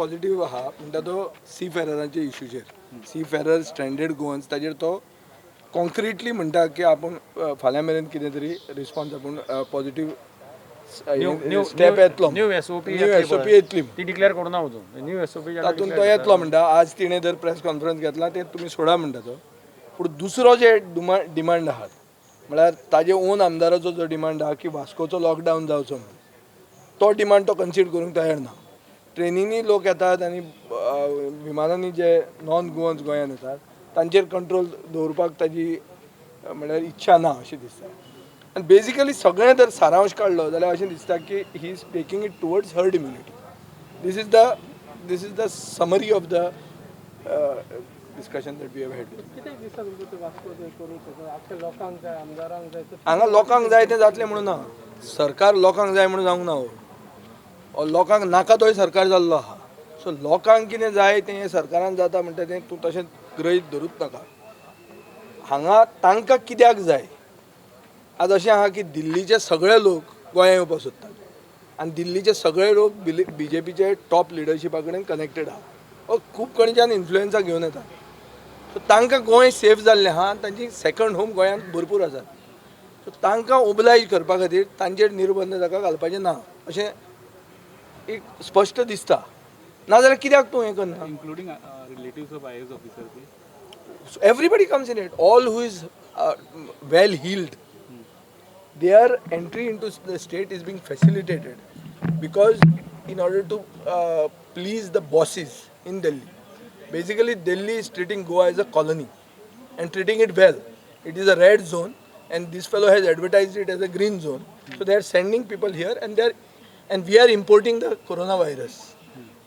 Positive आहा म्हणटा तो सी फेररांच्या इश्यूचेर सी फेरर स्ट्रँडेड गोवन्स ताजेर तो कॉन्क्रिटली म्हणटा की आपूण फाल्यां मेरेन कितें तरी रिस्पॉन्स आपूण पॉझिटिव्ह स्टेप येतलो न्यू एसओपी येतली ती डिक्लेअर करू ना अजून न्यू एसओपी तातूंत तो येतलो म्हणटा आज तिणें जर प्रेस कॉन्फरन्स घेतला ते तुमी सोडा म्हणटा तो पूण दुसरो जे डिमांड आहात म्हळ्यार ताजे ओन आमदाराचो जो डिमांड आहा की वास्कोचो लॉकडावन जावचो म्हणून तो डिमांड तो कन्सीड करूंक तयार ना ट्रेनींनी लोक येतात आनी विमानांनी जे नॉन गोवन्स गोंयांत येतात तांचेर कंट्रोल दवरपाक ताजी म्हळ्यार इच्छा ना अशें दिसता आनी बेजिकली सगळें जर सारांश काडलो जाल्यार अशें दिसता की he is taking it towards herd immunity this is the summary of the discussion that we have had. हांगा लोकांक जाय तें जातलें म्हणून ना सरकार लोकांक जाय म्हणून जावंक ना हो लोकांक नाका तोय सरकार जाल्लो आहा सो लोकांक कितें जाय तें सरकारान जाता म्हणटा तें तूं तशें गृहीत धरूच नाका हांगा तांकां कित्याक जाय आज अशें आहा की दिल्लीचे सगळे लोक गोंया येवपाक सोदतात आनी दिल्लीचे सगळे लोक BJPचे टॉप लिडरशिपा कडेन कनेक्टेड आहा खूब कडेच्यान इन्फ्लुएन्सा घेवन येता सो तांकां गोंय सेफ जाल्लें आहा आनी तांची सेकंड होम गोंयांत भरपूर आसात सो तांकां ओबलायज करपा खातीर तांचेर निर्बंध ताका घालपाचें ना अशें एक स्पश्ट दिसता नाजाल्यार कित्याक तूं हें करना including relatives of IAS officer. Everybody comes in it. All who is well heeled, their entry into the state is being facilitated because in order to please the bosses in Delhi. Basically, Delhi is treating Goa as a colony and treating it well. It is a red zone, and this fellow has advertised it as a green zone. So they are sending people here, and we are importing the coronavirus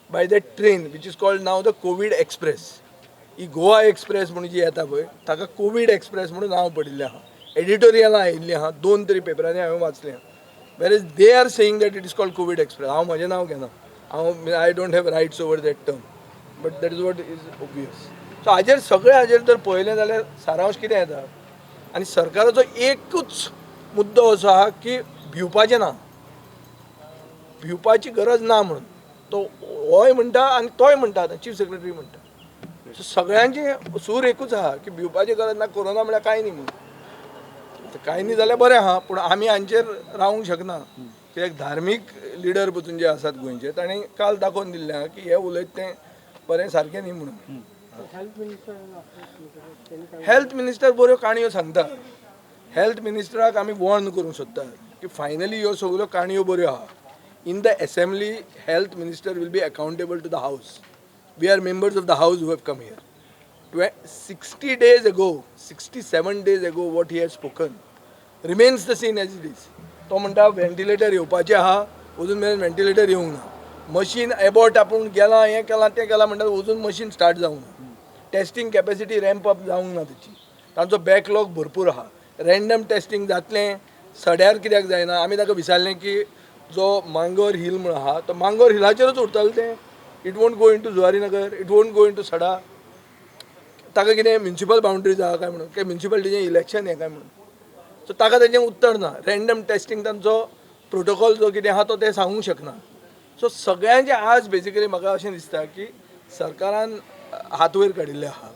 by that train, which is called now the COVID Express. He Goa express म्हणून जी येता पळय ताका Covid express म्हणून नांव पडिल्लें आहा एडिटोरियलां आयिल्लीं आहा 2-3 पेपरांनी हांवें वाचलें where is they are saying that it is called COVID express हांव म्हजें नांव घेना I don't have rights over that term but that is what is obvious so हाजेर जर पळयलें जाल्यार सारांश कितें येता आनी सरकाराचो एकूच मुद्दो असो आहा की भिवपाचें ना भिवपाची गरज ना म्हणून तो होय म्हणटा आनी तोय म्हणटा चीफ सेक्रेटरी म्हणटा सो सगळ्यांचे सूर एकूच आहा की भिवपाची गरज ना कोरोना म्हळ्यार कांय न्ही म्हणून कांय न्ही जाल्यार बरें आहा पूण आमी हांचेर रावूंक शकना कित्याक धार्मीक लिडर पसून जे आसात गोंयचे ताणें काल दाखोवन दिल्लें आहा की हे उलयता तें बरें सारकें न्ही म्हणून हेल्थ मिनिस्टर बऱ्यो काणयो सांगता हेल्थ मिनिस्टराक आमी वॉर्न करूंक सोदतात की फायनली ह्यो सगळ्यो काणयो बऱ्यो आहा in the assembly health minister will be accountable to the house We are members of the house who have come here. 60 days ago, 67 days ago, what he has spoken remains the same as it is. तो म्हणटा ventilator येवपाचें आहा अजून मेरेन ventilator येवंक ना machine Abbott आपूण गेलां हें केलां तें केलां म्हणटा अजून मशीन स्टार्ट जावंक ना टेस्टींग कॅपेसिटी रॅम्प अप जावंक ना तेची तांचो बॅकलॉग भरपूर आहा रँडम टेस्टींग जातलें सड्यार कित्याक जायना आमी ताका विचारलें की जो मांगोर हिल म्हूण आहा तो मांगोर हिलाचेरूच उरतलें तें it won't go into Zuarinagar it won't go into सडा ताका कितें म्युन्सिपल बाउंड्रीज आहा काय म्हणून काय म्युन्सिपालिटीचें इलेक्शन हें काय म्हणून सो ताका तेजें उत्तर ना रँडम टेस्टींग तांचो प्रोटोकॉल जो कितें आहा तो ते सांगूंक शकना सो सगळ्यांचें आज बेजिकली म्हाका अशें दिसता की सरकारान हात वयर काडिल्ले आहा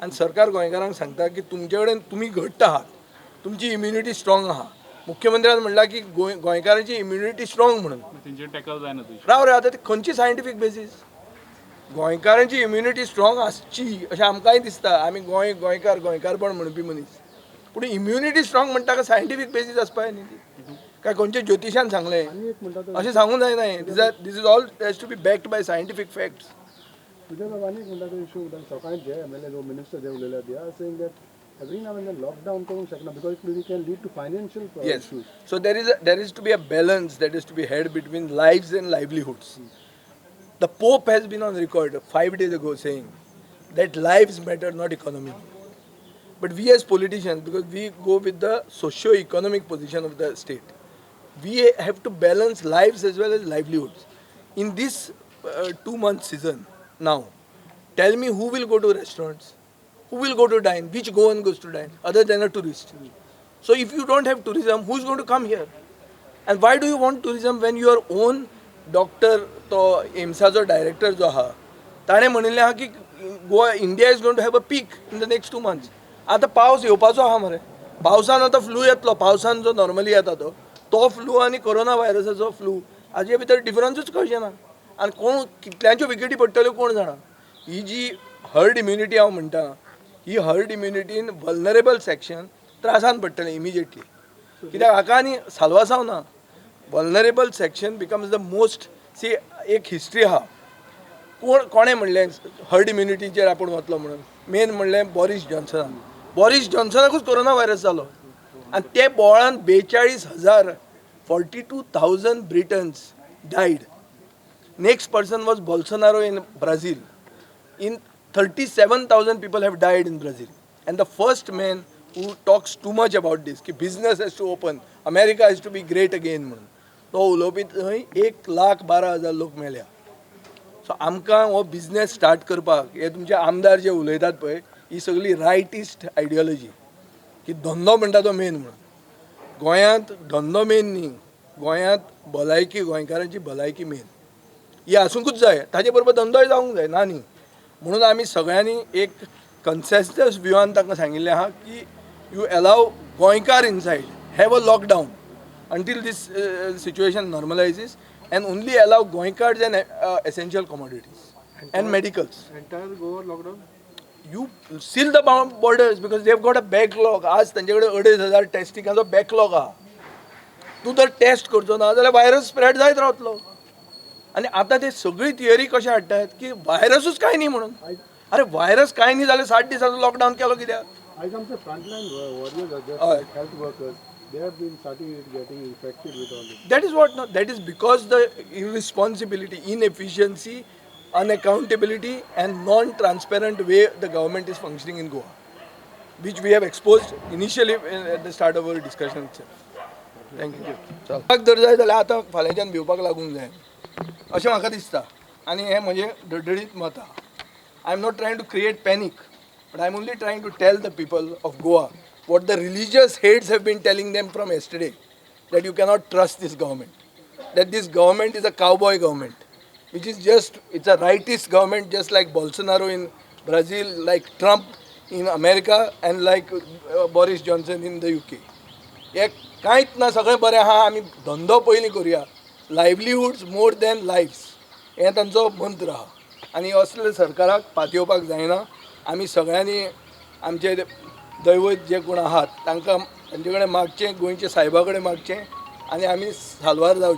आनी सरकार गोंयकारांक सांगता की तुमचे कडेन तुमी घट्ट आहात तुमची इम्युनिटी स्ट्रॉंग आहा मुख्यमंत्र्यान म्हणलां की गोंयकारांची इम्युनिटी स्ट्रॉंग म्हणून राव रे आतां ती खंयची सायंटिफीक बेसीस गोंयकारांची इम्युनिटी स्ट्रॉंग आसची अशें आमकांय दिसता आमी गोंयकारपण म्हणपी मनीस पूण इम्युनिटी स्ट्रॉंग म्हणटा का सायंटिफीक बेसीस आसपाक न्ही ती काय खंयचे ज्योतिशान सांगलें अशें सांगूंक जायना हें this is all has to be backed by scientific facts every now and then lockdown करूंक शकना because it can lead to financial yes issues. So there is to be a balance that is to be had between lives and livelihoods. The Pope has been on record 5 days ago saying that lives matter, not economy. But we as politicians, because we go with the socio-economic position of the state, we have to balance lives as well as livelihoods. In this 2-month season now, tell me who will go to restaurants? Who will go to dine? Which Goan goes to dine other than a tourist? So if you don't have tourism, who's going to come here? And why do you want tourism when your own doctor तो एम्साचो director जो आहा ताणें म्हणिल्लें आहा की Goa India is going to have a peak in the next 2 months. आतां पावस येवपाचो आहा मरे, पावसान आतां फ्लू येतलो, पावसान जो नॉर्मली येता तो फ्लू आनी कोरोना व्हायरसाचो फ्लू हाजे भितर डिफरन्सूच कळचें ना. आनी कोण कितल्यांच्यो विकेटी पडटल्यो कोण जाणा. ही जी हर्ड इम्युनिटी हांव म्हणटा, ही हर्ड इम्युनिटीन वल्नरेबल सेक्शन त्रासान पडटलें इमिजिएटली. कित्याक हाका आनी साल्वासांव ना. Vulnerable section becomes the most सी एक हिस्ट्री आहा. कोणें म्हणलें हर्ड इम्युनिटीचेर आपूण वतलो म्हणून. मेन म्हणलें बॉरिस जॉन्सनान. बॉरिस जॉन्सनाकूच कोरोना व्हायरस जालो आनी ते बोळान 42,000 Britons died. Next person was Bolsonaro in Brazil. In 37,000 people have died in Brazil. And the first man who talks too much about this, ki business has to open, America has to be great again म्हणून. तो उलोवपी थंय 1,12,000 लोक मेल्या. So आमकां हो business start करपाक हे तुमचे आमदार जे उलयतात पळय ही सगळी रायटिस्ट आयडियोलॉजी की धंदो म्हणटा तो मेन म्हणून. गोंयांत धंदो मेन न्ही, गोंयांत भलायकी, गोंयकारांची भलायकी मेन. ही आसूंकूच जाय, ताजे बरोबर धंदोय जावंक जाय ना न्ही. म्हणून आमी सगळ्यांनी एक कन्सेन्सस व्यूआन तांकां सांगिल्लें आहा की यू अलाव गोंयकार inside have a lockdown until this situation normalizes and only allow Goinkars and essential commodities and medicals. Entire Goa lockdown? You seal the borders because they've got a backlog. आज त्यांच्याकडे 2,500 टेस्टिंगाचो backlog आहा. तूं जर taste करचो ना जाल्यार virus spread जायत रावतलो. आनी आतां ते सगळी थियरी कशें हाडटात की व्हायरसूच काय न्ही म्हणून. अरे व्हायरस काय न्ही जाल्यार 60 दिसाचो लॉकडावन केलो कित्याक. I come to frontline warriors are just Aye. like health workers. They have been starting getting infected with all this. That is what no, that is because the irresponsibility, inefficiency, unaccountability and non-transparent way the government is functioning in Goa, which we have exposed initially at the start of our discussion itself. Thank you. चल जर जाय जाल्यार आतां फाल्यांच्यान भिवपाक लागूंक जाय अशें म्हाका दिसता. आनी हें म्हजें धडधडीत मत आहा. I am not trying to create panic, but I am only trying to tell the people of Goa what the religious heads have been telling them from yesterday, that you cannot trust this government, that this government is a cowboy government, which is just, it's a rightist government just like Bolsonaro in Brazil, like Trump in America and like Boris Johnson in the UK. हे कांयच ना, सगळें बरें आहा, आमी धंदो पयलीं करुया, लायव्हलीहुड्स मोर दॅन लायफ्स, हें तांचो मंत्र आहा. आनी असले सरकाराक पातयेवपाक जायना. आमी सगळ्यांनी आमचे दैवत जे कोण आहात तांकां तांचे कडेन मागचें, गोंयच्या सायबा कडेन मागचें आनी आमी साल्वार जावचें.